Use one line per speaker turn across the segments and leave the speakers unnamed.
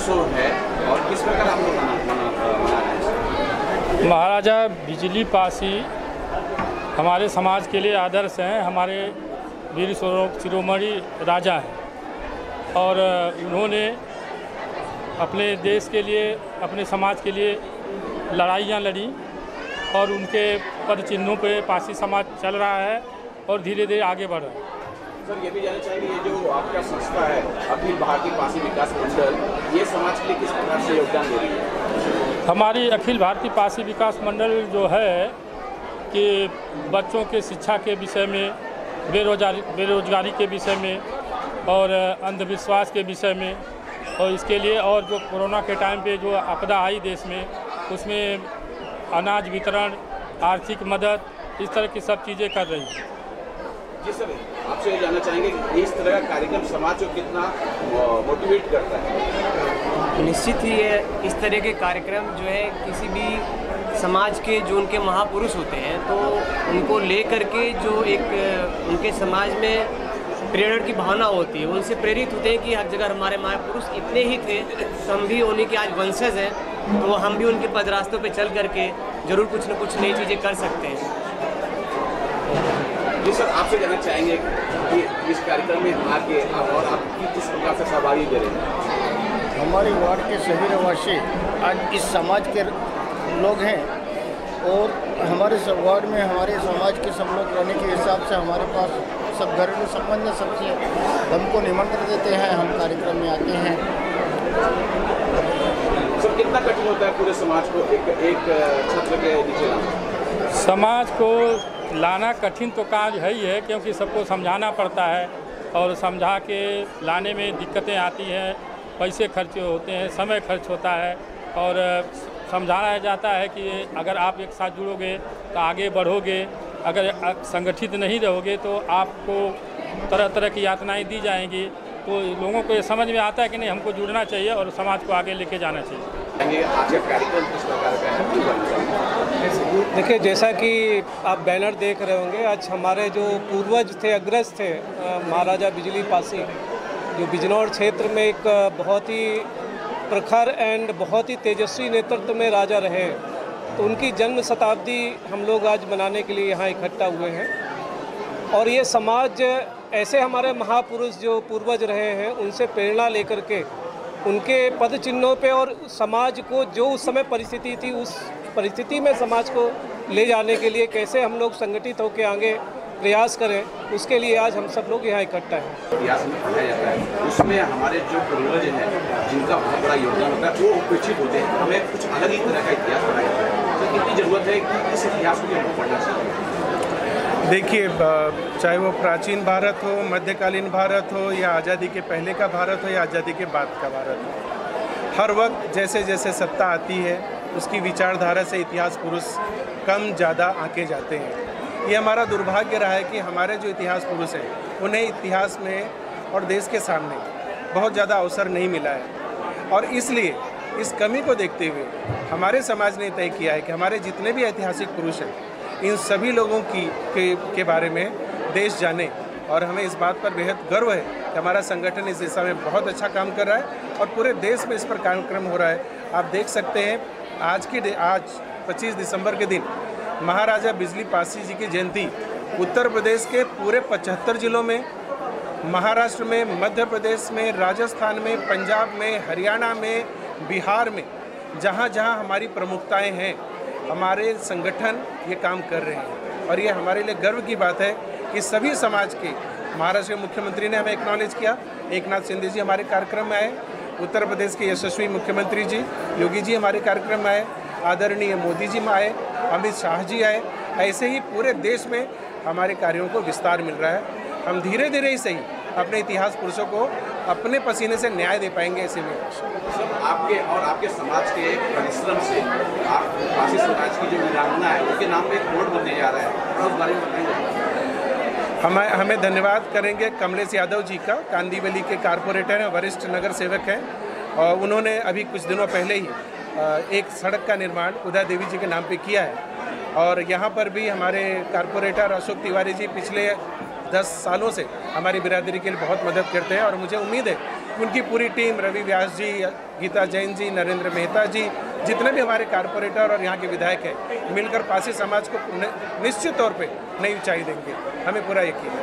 उत्सव है और किस प्रकार आप लोग मना रहे हैं?
महाराजा बिजली पासी हमारे समाज के लिए आदर्श हैं। हमारे वीर शिरोमणि राजा हैं और उन्होंने अपने देश के लिए, अपने समाज के लिए लड़ाइयाँ लड़ी और उनके पद चिन्हों पे पासी समाज चल रहा है और धीरे धीरे आगे बढ़ रहा है।
सर, ये भी जानना चाहेंगे, ये जो आपका संस्था है अखिल भारतीय पासी विकास मंडल, ये समाज के लिए किस प्रकार से योगदान दे रही है?
हमारी अखिल भारतीय पासी विकास मंडल जो है कि बच्चों के शिक्षा के विषय में, बेरोजगारी के विषय में और अंधविश्वास के विषय में, और इसके लिए और जो कोरोना के टाइम पे जो आपदा आई देश में, उसमें अनाज वितरण, आर्थिक मदद, इस तरह की सब चीज़ें कर रही हैं।
जी सर, आपसे ये जानना चाहेंगे कि इस तरह का कार्यक्रम समाज को कितना मोटिवेट करता है?
निश्चित ही ये इस तरह के कार्यक्रम जो है किसी भी समाज के जो उनके महापुरुष होते हैं तो उनको ले करके जो एक उनके समाज में प्रेरणा की भावना होती है, उनसे प्रेरित होते हैं कि हर जगह हमारे महापुरुष इतने ही थे तो हम भी उन्हीं के आज वंशज हैं, तो हम भी उनके पद रास्तों पर चल करके ज़रूर कुछ न कुछ नई चीज़ें कर सकते हैं।
जी सर, आपसे जानना चाहेंगे कि इस कार्यक्रम में आके और आप किस प्रकार से सहभागी दे रहे हैं?
हमारे वार्ड के सभी रहवासी आज इस समाज के लोग हैं और हमारे वार्ड में हमारे समाज के सब लोग रहने के हिसाब से हमारे पास सब घरेलू संबंध सबसे हमको निमंत्रण देते हैं, हम कार्यक्रम में आते हैं।
सर, कितना कठिन होता है पूरे समाज को एक छत्र के नीचे लाना?
समाज को लाना कठिन तो कार्य है ही है, क्योंकि सबको समझाना पड़ता है और समझा के लाने में दिक्कतें आती हैं, पैसे खर्च होते हैं, समय खर्च होता है और समझाया जाता है कि अगर आप एक साथ जुड़ोगे तो आगे बढ़ोगे, अगर संगठित नहीं रहोगे तो आपको तरह तरह की यातनाएं दी जाएंगी। तो लोगों को ये समझ में आता है कि नहीं, हमको जुड़ना चाहिए और समाज को आगे लेके जाना चाहिए।
आज का कार्यक्रम किस प्रकार का है?
देखिए, जैसा कि आप बैनर देख रहे होंगे, आज हमारे जो पूर्वज थे, अग्रज थे, महाराजा बिजली पासी, जो बिजनौर क्षेत्र में एक बहुत ही प्रखर एंड बहुत ही तेजस्वी नेतृत्व में राजा रहे, तो उनकी जन्म शताब्दी हम लोग आज मनाने के लिए यहाँ इकट्ठा हुए हैं। और ये समाज ऐसे हमारे महापुरुष जो पूर्वज रहे हैं उनसे प्रेरणा लेकर के उनके पद चिन्हों पे और समाज को जो उस समय परिस्थिति थी, उस परिस्थिति में समाज को ले जाने के लिए कैसे हम लोग संगठित होकर आगे प्रयास करें, उसके लिए आज हम सब लोग यहाँ इकट्ठा हैं।
इतिहास में पढ़ाया जाता है, उसमें हमारे जो पूर्वज हैं जिनका बहुत बड़ा योगदान होता है वो उपेक्षित होते हैं, हमें कुछ अलग ही तरह का इतिहास पढ़ाया जाता है। तो कितनी ज़रूरत है कि इस इतिहास को हमको पढ़ना चाहिए?
देखिए, चाहे वो प्राचीन भारत हो, मध्यकालीन भारत हो, या आज़ादी के पहले का भारत हो या आज़ादी के बाद का भारत हो, हर वक्त जैसे जैसे सत्ता आती है उसकी विचारधारा से इतिहास पुरुष कम ज़्यादा आके जाते हैं। ये हमारा दुर्भाग्य रहा है कि हमारे जो इतिहास पुरुष हैं उन्हें इतिहास में और देश के सामने बहुत ज़्यादा अवसर नहीं मिला है, और इसलिए इस कमी को देखते हुए हमारे समाज ने तय किया है कि हमारे जितने भी ऐतिहासिक पुरुष हैं इन सभी लोगों के बारे में देश जाने, और हमें इस बात पर बेहद गर्व है कि हमारा संगठन इस दिशा में बहुत अच्छा काम कर रहा है और पूरे देश में इस पर कार्यक्रम हो रहा है। आप देख सकते हैं आज 25 दिसंबर के दिन महाराजा बिजली पासी जी की जयंती उत्तर प्रदेश के पूरे 75 जिलों में, महाराष्ट्र में, मध्य प्रदेश में, राजस्थान में, पंजाब में, हरियाणा में, बिहार में, जहाँ जहाँ हमारी प्रमुखताएं हैं, हमारे संगठन ये काम कर रहे हैं। और ये हमारे लिए गर्व की बात है कि सभी समाज के, महाराष्ट्र के मुख्यमंत्री ने हमें एक्नॉलेज किया, एकनाथ शिंदे जी हमारे कार्यक्रम में आए, उत्तर प्रदेश के यशस्वी मुख्यमंत्री जी योगी जी हमारे कार्यक्रम में आए, आदरणीय मोदी जी में आए, अमित शाह जी आए। ऐसे ही पूरे देश में हमारे कार्यों को विस्तार मिल रहा है। हम धीरे धीरे ही सही अपने इतिहास पुरुषों को अपने पसीने से न्याय दे पाएंगे। ऐसे में
सब आपके और आपके समाज के परिश्रम से आप पासी समाज की जो वीरांगना है उसके नाम पे एक बोर्ड बनने जा रहा है, और उस बारे में बताएंगे?
हमें धन्यवाद करेंगे कमलेश यादव जी का, कांदीवली के कारपोरेटर हैं, वरिष्ठ नगर सेवक हैं, और उन्होंने अभी कुछ दिनों पहले ही एक सड़क का निर्माण उदय देवी जी के नाम पे किया है। और यहाँ पर भी हमारे कारपोरेटर अशोक तिवारी जी पिछले 10 सालों से हमारी बिरादरी के लिए बहुत मदद करते हैं, और मुझे उम्मीद है उनकी पूरी टीम, रवि व्यास जी, गीता जैन जी, नरेंद्र मेहता जी, जितने भी हमारे कारपोरेटर और यहाँ के विधायक हैं, मिलकर पारसी समाज को निश्चित तौर पे नई ऊंचाई देंगे, हमें पूरा यकीन है।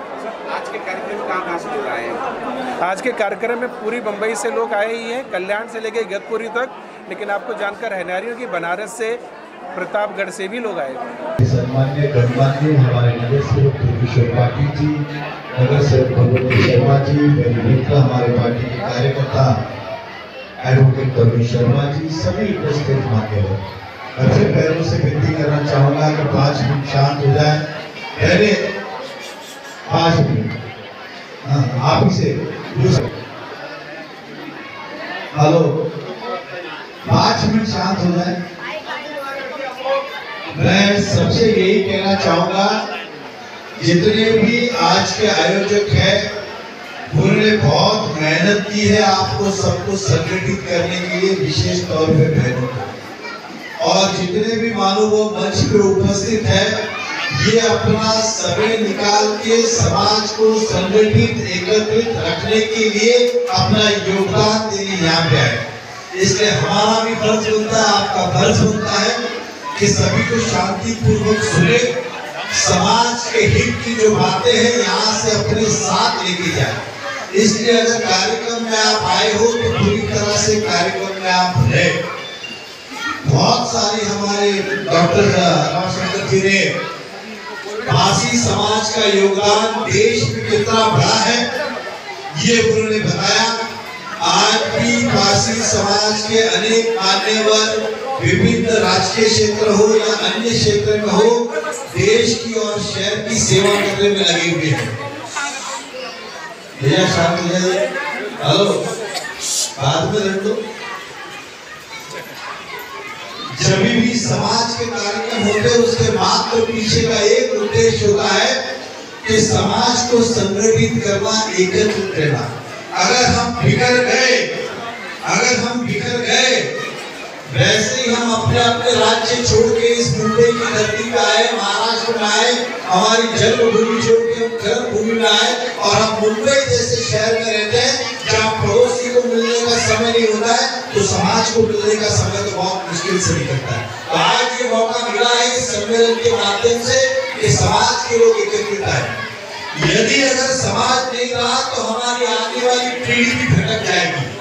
आज के कार्यक्रम कहाँ से लोग आए हैं?
आज के कार्यक्रम में पूरी बम्बई से लोग आए ही हैं, कल्याण से लेके इगतपुरी तक, लेकिन आपको जानकर हैरानी होगी बनारस से, प्रतापगढ़ से भी लोग आए हैं।
सम्मान्य गणमान्य हमारे नगर सेवक किशोर पाटिल जी, नगर सेवक भगवती शर्मा जी, मेरी मित्र हमारे पार्टी के कार्यकर्ता एडवोकेट तरुण शर्मा जी, सभी उपस्थित मान्यवर, मैं फिर पैरों से विनती करना चाहूँगा कि 5 मिनट शांत हो जाए। पहले 5 मिनट आप ही से हेलो 5 मिनट शांत हो जाए। मैं सबसे यही कहना चाहूंगा, जितने भी आज के आयोजक हैं उन्होंने बहुत मेहनत की है आपको सबको संगठित करने के लिए, विशेष तौर पे बहनों को, और जितने भी मानो वो मंच पे उपस्थित है, ये अपना समय निकाल के समाज को संगठित एकत्रित रखने के लिए अपना योगदान देने यहाँ पे आए। इसलिए हमारा भी फर्ज बनता है, आपका फर्ज बनता है कि सभी को शांतिपूर्वक सुने, समाज के हित की जो बातें हैं यहाँ से अपने साथ लेके जाए। इसलिए अगर कार्यक्रम में आप आए हो तो पूरी तरह से कार्यक्रम में आप रहे। बहुत सारे हमारे डॉक्टर रामशंकर जी ने पारसी समाज का योगदान देश में कितना बड़ा है ये उन्होंने बताया। आज भी पारसी समाज के अनेक मान्यवर विभिन्न राजकीय क्षेत्र हो या अन्य क्षेत्र में हो, देश की और शहर की सेवा करने में लगे हुए हैं। भैया शांत हो जाइए, हेलो बाद में लड़ लो। जब भी समाज के कार्यक्रम होते हैं उसके मात्र पीछे का एक उद्देश्य होता है कि समाज को संगठित करना, एकत्रित करना। अगर हम बिखर गए वैसे ही हम अपने अपने राज्य छोड़ के इस मुंबई की धरती पे आए, महाराष्ट्र में आए, हमारी जन्मभूमि छोड़ के हम कर्मभूमि में आए और हम मुंबई जैसे शहर में रहते हैं जहाँ पड़ोसी को मिलने का समय नहीं होता है तो समाज को मिलने का समय तो बहुत मुश्किल से निकलता है। तो आज ये मौका मिला है इस सम्मेलन के माध्यम से कि समाज के लोग एकत्रित आए। यदि अगर समाज नहीं रहा तो हमारी आने वाली पीढ़ी भी भटक जाएगी।